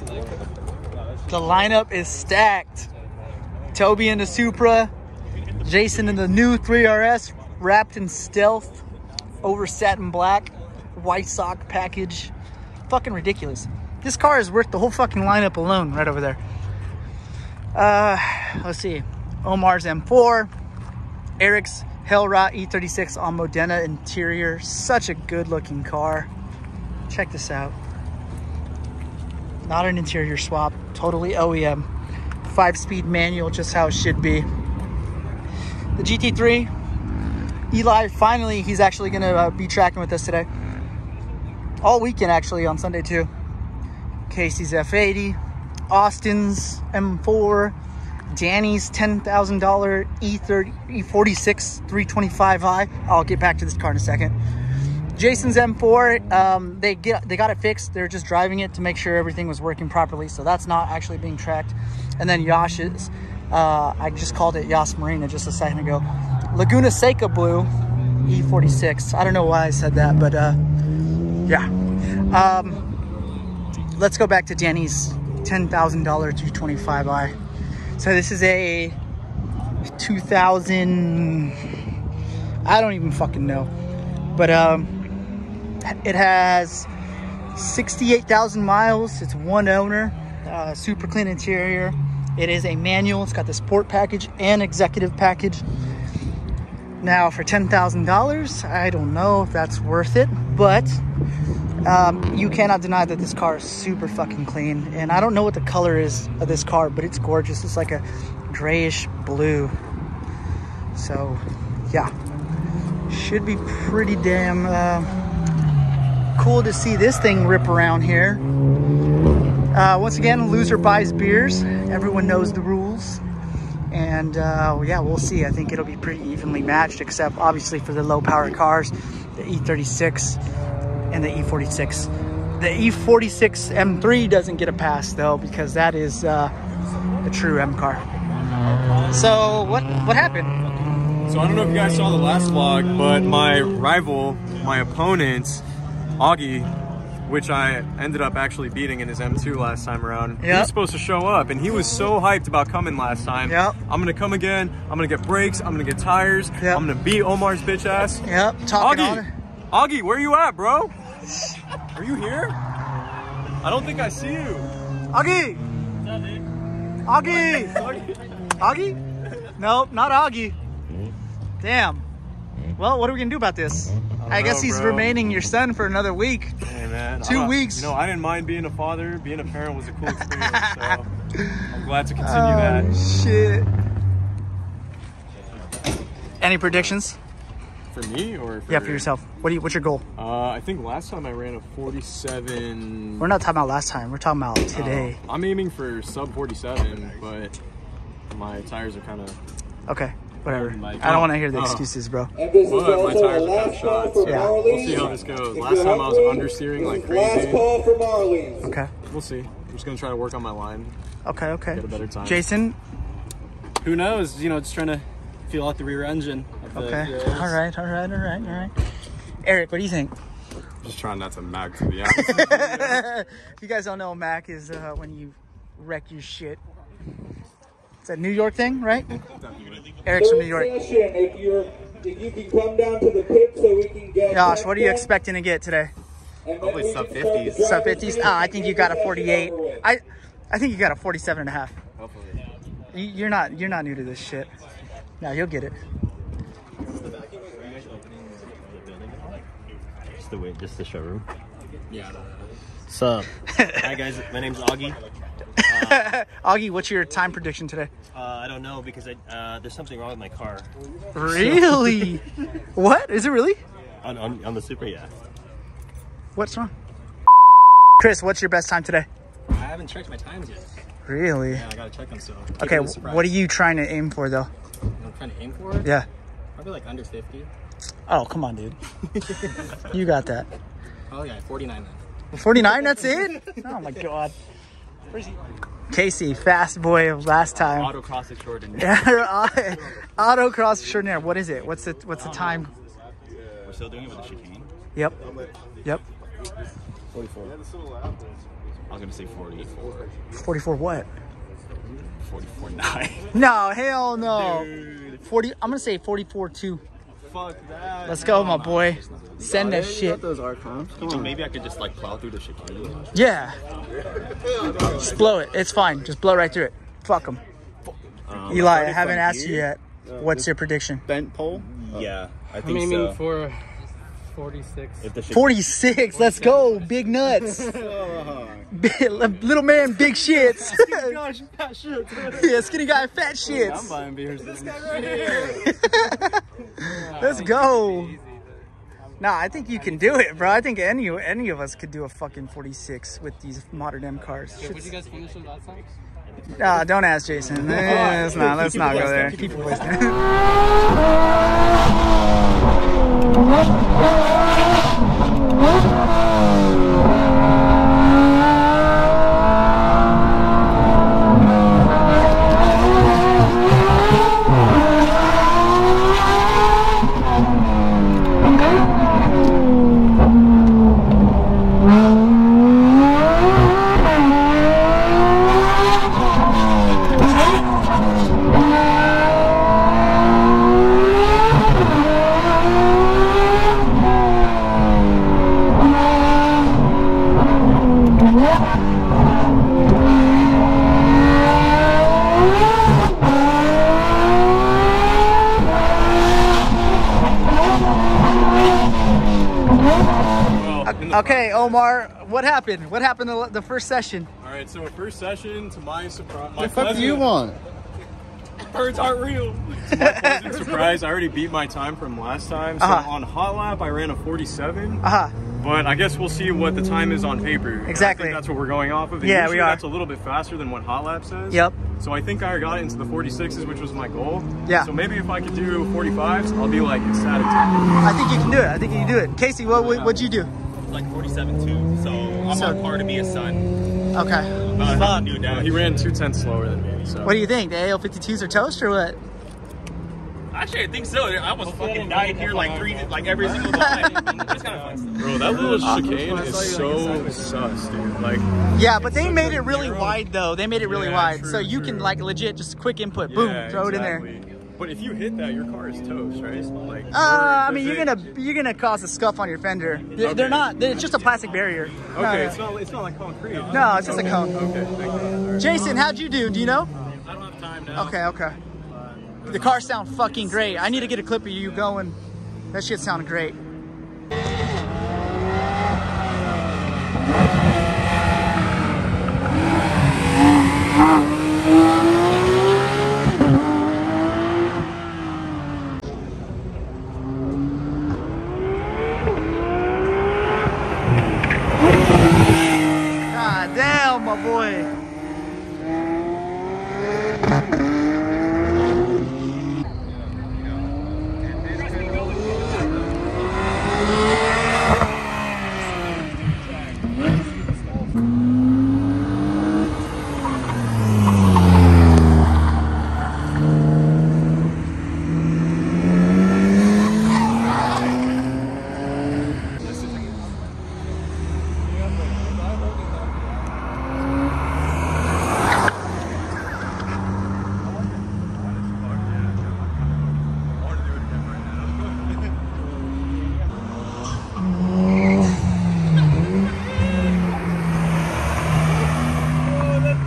The lineup is stacked. Toby in the Supra, Jason in the new 3RS, wrapped in stealth, over satin black, white sock package. Fucking ridiculous. This car is worth the whole fucking lineup alone right over there. Let's see. OMAR's M4, Eric's Hellrot E36 on Modena interior. Such a good looking car. Check this out. Not an interior swap, totally OEM. 5-speed manual, just how it should be. The GT3, Eli, finally, he's actually gonna be tracking with us today. All weekend, actually, on Sunday too. KASEY's F80, Austin's M4, Danny's $10,000 E46 325i. I'll get back to this car in a second. Jason's M4, they got it fixed. They're just driving it to make sure everything was working properly, so that's not actually being tracked. And then YASH's, I just called it YASH Marina just a second ago. Laguna Seca Blue E46. I don't know why I said that, but yeah. Let's go back to Danny's $10,000 225i. So this is a 2000, I don't even fucking know, but it has 68,000 miles. It's one owner, super clean interior. It is a manual. It's got the sport package and executive package. Now for $10,000, I don't know if that's worth it, but you cannot deny that this car is super fucking clean. And I don't know what the color is of this car, but it's gorgeous. It's like a grayish blue. So yeah, should be pretty damn cool to see this thing rip around here. Once again, loser buys beers. Everyone knows the rules. And yeah, we'll see. I think it'll be pretty evenly matched, except obviously for the low power cars, the E36 and the E46. The E46 M3 doesn't get a pass though, because that is a true M car. So what happened? So I don't know if you guys saw the last vlog, but my rival, my opponent, Augie, which I ended up actually beating in his M2 last time around. Yep. He was supposed to show up, and he was so hyped about coming last time. Yep. I'm gonna come again. I'm gonna get brakes. I'm gonna get tires. Yep. I'm gonna beat Omar's bitch ass. Yep. Talking on it. Augie, where you at, bro? Are you here? I don't think I see you. Augie. What's up, dude? Augie. Augie? Nope, not Augie. Damn. Well, what are we gonna do about this? I guess he's remaining your son for another week. Hey man, 2 weeks. You know, I didn't mind being a father. Being a parent was a cool experience, so I'm glad to continue that. Shit. Any predictions? For me or for... Yeah, for yourself. What's your goal? I think last time I ran a 47. We're not talking about last time. We're talking about today. I'm aiming for sub 47, but my tires are kind of... Okay. Whatever. I don't want to hear the excuses, bro. But my tires are kind of shot. So yeah. We'll see how this goes. Last time I was understeering like crazy. Okay. We'll see. I'm just going to try to work on my line. Okay, okay. Get a better time. Jason? Who knows? You know, just trying to feel out the rear engine. Okay. All right. Eric, what do you think? Just trying not to Mac, to be honest. If you guys don't know, Mac is when you wreck your shit. It's a New York thing, right? Eric's from New York. If you can come down to the pit so we can get... Josh, what are you expecting to get today? Probably sub 50s. Sub 50s? I think you got a 48. I think you got a 47 and a half. Hopefully. You're not new to this shit. No, you'll get it. Just the showroom. Yeah. Sup? Hi guys, my name's Augie. Augie, what's your time prediction today? I don't know because there's something wrong with my car. Really? What? Is it really? On the Supra, yeah. What's wrong? Chris, what's your best time today? I haven't checked my times yet. Really? Yeah, I gotta check them, so. Okay, what are you trying to aim for though? I'm trying to aim for it? Yeah. Probably like under 50. Oh, come on, dude. You got that. Oh yeah, 49 then. 49, that's it? Oh my God. Where's he? KASEY, fast boy of last time. Autocross extraordinaire. Yeah, autocross extraordinaire. What is it? What's the time? We're still doing it with the chicane. Yep. 44. I was gonna say 44. 44 what? 44.9. No, hell no. Dude. 40. I'm gonna say 44.2. Fuck that. Let's go, my boy. Send that shit. Those arc pumps. Come on. Maybe I could just like plow through the chicane. Yeah. Just blow it. It's fine. Just blow right through it. Fuck them. Eli, I haven't asked you yet. What's your prediction? Bent pole? Yeah, I I'm think aiming so. for 46. If the 46. Let's go. Big nuts. Little man, big shits. Gosh, fat shit. Yeah, skinny guy, fat I'm shits. buying beers. This guy right here. Let's go. Nah, I think you can do it, bro. I think any of us could do a fucking 46 with these modern M cars. What did you guys finish with last time? Nah, don't ask Jason. Let's not go there. Keep it wasted. Okay, Omar, what happened? What happened the first session? All right, so first session, to my surprise, What the fuck do you want? Birds aren't real. To my pleasant surprise, I already beat my time from last time. So on hot lap, I ran a 47. But I guess we'll see what the time is on paper. Exactly. I think that's what we're going off of. And yeah, usually we are. That's a little bit faster than what hot lap says. Yep. So I think I got into the 46s, which was my goal. Yeah. So maybe if I could do 45s, I'll be like ecstatic. I think you can do it. I think you can do it. Casey, what'd you do? Like 47 too. So I'm on par to be a son. Okay. New dad. He ran 2/10 slower than me. So. What do you think? The AL52s are toast or what? Actually, I think so. I was fucking dying here like every single time. It's kind of fun. Bro, that little chicane is so sus, dude. Like. Yeah, but they made it really wide though. They made it really wide, so you can like legit just quick input, boom, throw it in there. But if you hit that, your car is toast, right? Like. I mean, you're gonna cause a scuff on your fender. They're not. It's just a plastic barrier. Okay, it's not like concrete. No, it's just a cone. Okay, thank you. Jason, how'd you do? Do you know? I don't have time now. Okay. The cars sound fucking great. I need to get a clip of you going. That shit sounded great. God damn, my boy.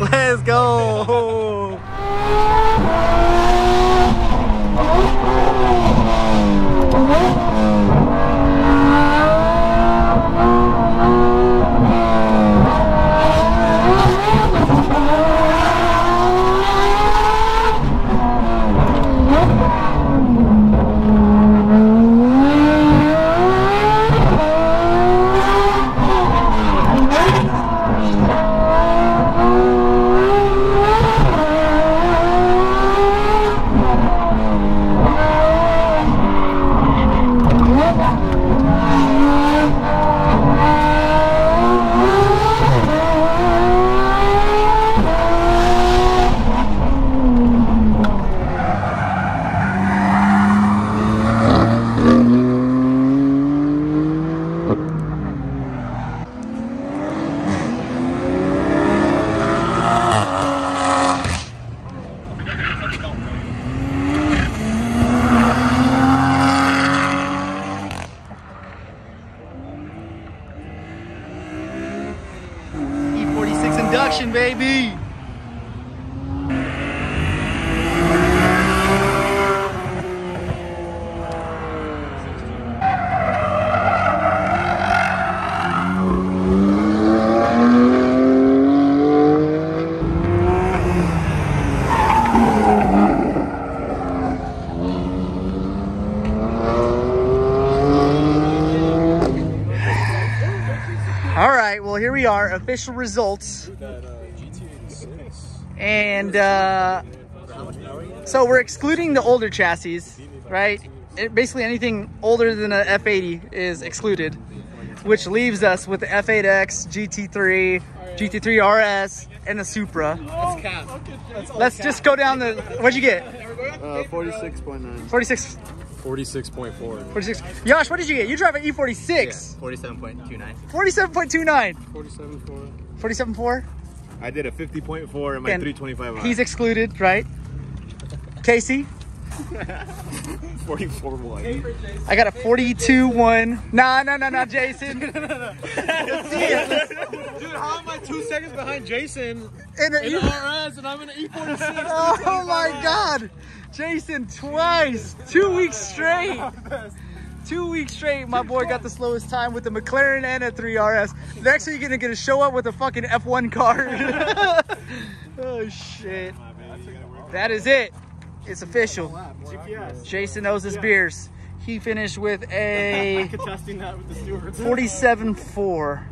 Let's go. induction, baby. All right, well, here we are, official results. And so we're excluding the older chassis, right? Basically anything older than a F80 is excluded, which leaves us with the F8X, GT3, GT3 RS, and the Supra. Let's just go down the, what'd you get? 46.9. 46. 46.4. 46. Yash, what did you get? You drive an E46. Yeah, 47.29. 47.29. 47.4. 47.4. I did a 50.4 in my 325. He's excluded, right? KASEY. 44.1. I got a 42.1. Nah, Jason. Dude, how am I 2 seconds behind Jason In the RS and I'm in an E46? Oh my God. Jason, twice. 2 weeks straight. 2 weeks straight, my boy got the slowest time with the McLaren and a 3RS. Next you're gonna get to show up with a fucking F1 car. Oh shit. That is it. It's official. Jason knows his beers. He finished with a 47.4.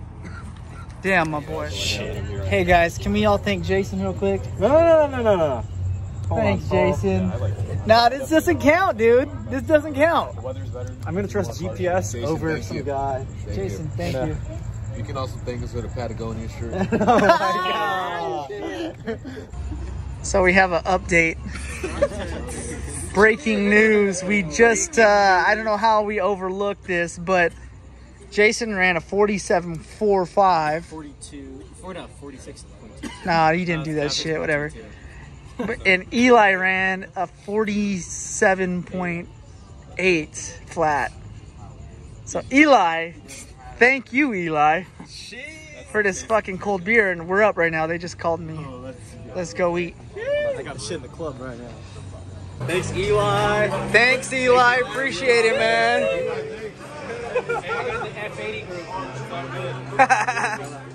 Damn, my boy. Hey guys, can we all thank Jason real quick? No. Thanks, Jason. Nah, this doesn't count, dude. This doesn't count. I'm gonna trust GPS over some guy. Jason, thank you. You can also thank us for the Patagonia shirt. Oh my God. So we have an update. Breaking news. We just, I don't know how we overlooked this, but Jason ran a 47.45. 46.2. Nah, he didn't do that shit, whatever. And Eli ran a 47.8 flat. So Eli, thank you, Eli, for this fucking cold beer. And we're up right now. They just called me. Let's go eat. I got shit in the club right now. Thanks, Eli. Thanks, Eli. Appreciate it, man. The F80 group.